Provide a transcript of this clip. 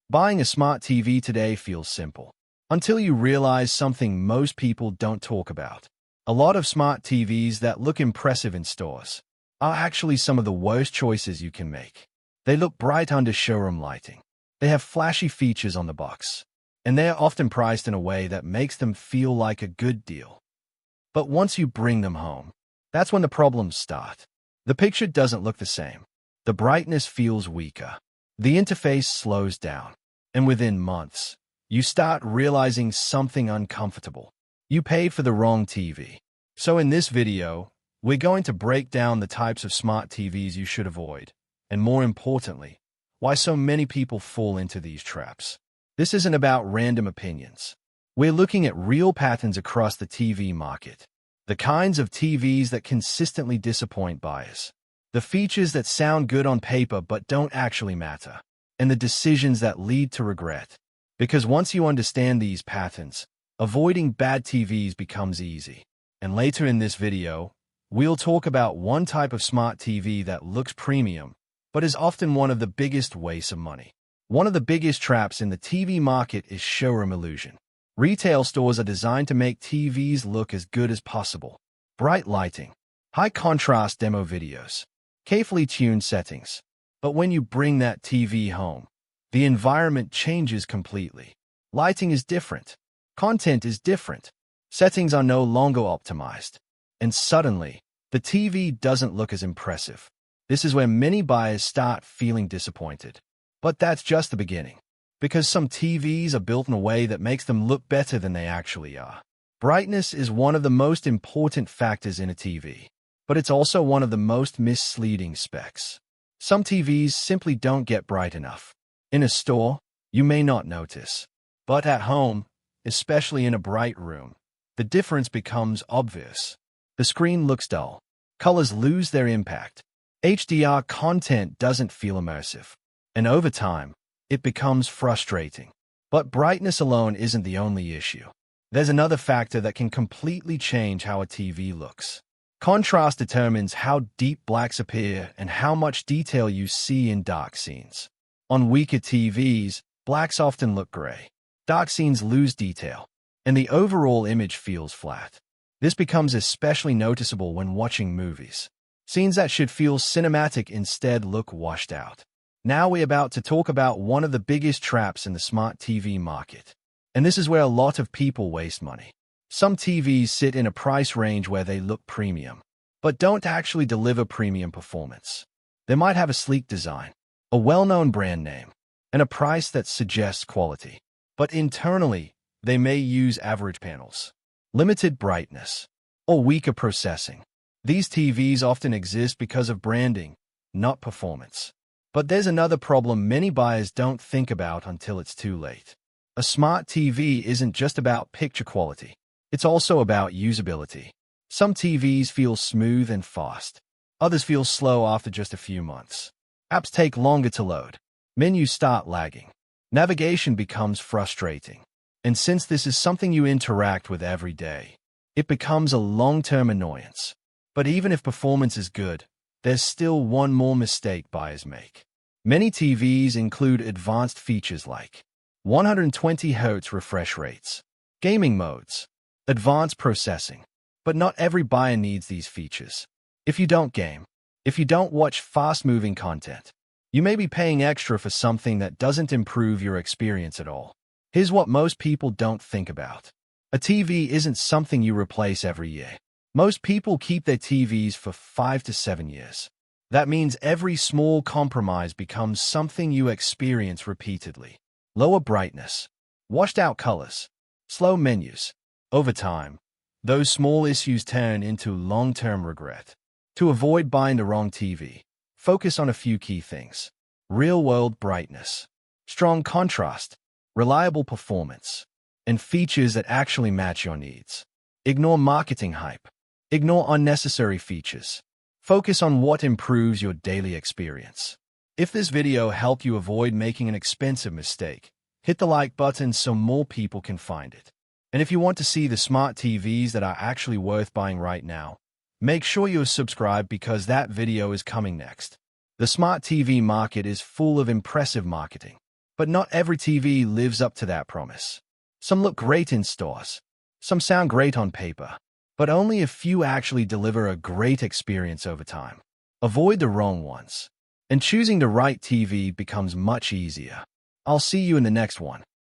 Buying a smart TV today feels simple, until you realize something most people don't talk about. A lot of smart TVs that look impressive in stores are actually some of the worst choices you can make. They look bright under showroom lighting. They have flashy features on the box, and they are often priced in a way that makes them feel like a good deal. But once you bring them home, that's when the problems start. The picture doesn't look the same. The brightness feels weaker. The interface slows down, and within months, you start realizing something uncomfortable. You paid for the wrong TV. So in this video, we're going to break down the types of smart TVs you should avoid, and more importantly, why so many people fall into these traps. This isn't about random opinions. We're looking at real patterns across the TV market, the kinds of TVs that consistently disappoint buyers, the features that sound good on paper but don't actually matter, and the decisions that lead to regret. Because once you understand these patterns, avoiding bad TVs becomes easy. And later in this video, we'll talk about one type of smart TV that looks premium, but is often one of the biggest wastes of money. One of the biggest traps in the TV market is showroom illusion. Retail stores are designed to make TVs look as good as possible. Bright lighting, high-contrast demo videos, carefully tuned settings. But when you bring that TV home, the environment changes completely. Lighting is different. Content is different. Settings are no longer optimized. And suddenly, the TV doesn't look as impressive. This is where many buyers start feeling disappointed. But that's just the beginning. Because some TVs are built in a way that makes them look better than they actually are. Brightness is one of the most important factors in a TV, but it's also one of the most misleading specs. Some TVs simply don't get bright enough. In a store, you may not notice. But at home, especially in a bright room, the difference becomes obvious. The screen looks dull. Colors lose their impact. HDR content doesn't feel immersive. And over time, it becomes frustrating. But brightness alone isn't the only issue. There's another factor that can completely change how a TV looks. Contrast determines how deep blacks appear and how much detail you see in dark scenes. On weaker TVs, blacks often look gray. Dark scenes lose detail, and the overall image feels flat. This becomes especially noticeable when watching movies. Scenes that should feel cinematic instead look washed out. Now we're about to talk about one of the biggest traps in the smart TV market. And this is where a lot of people waste money. Some TVs sit in a price range where they look premium, but don't actually deliver premium performance. They might have a sleek design, a well-known brand name, and a price that suggests quality. But internally, they may use average panels, limited brightness, or weaker processing. These TVs often exist because of branding, not performance. But there's another problem many buyers don't think about until it's too late. A smart TV isn't just about picture quality. It's also about usability. Some TVs feel smooth and fast. Others feel slow after just a few months. Apps take longer to load. Menus start lagging. Navigation becomes frustrating. And since this is something you interact with every day, it becomes a long-term annoyance. But even if performance is good, there's still one more mistake buyers make. Many TVs include advanced features like 120 Hz refresh rates, gaming modes, advanced processing. But not every buyer needs these features. If you don't game, if you don't watch fast-moving content, you may be paying extra for something that doesn't improve your experience at all. Here's what most people don't think about. A TV isn't something you replace every year. Most people keep their TVs for 5 to 7 years. That means every small compromise becomes something you experience repeatedly. Lower brightness, washed-out colors, slow menus. Over time, those small issues turn into long-term regret. To avoid buying the wrong TV, focus on a few key things. Real-world brightness, strong contrast, reliable performance, and features that actually match your needs. Ignore marketing hype. Ignore unnecessary features. Focus on what improves your daily experience. If this video helped you avoid making an expensive mistake, hit the like button so more people can find it. And if you want to see the smart TVs that are actually worth buying right now, make sure you are subscribed because that video is coming next. The smart TV market is full of impressive marketing, But not every TV lives up to that promise. Some look great in stores. Some sound great on paper. But only a few actually deliver a great experience over time. Avoid the wrong ones. And choosing the right TV becomes much easier. I'll see you in the next one.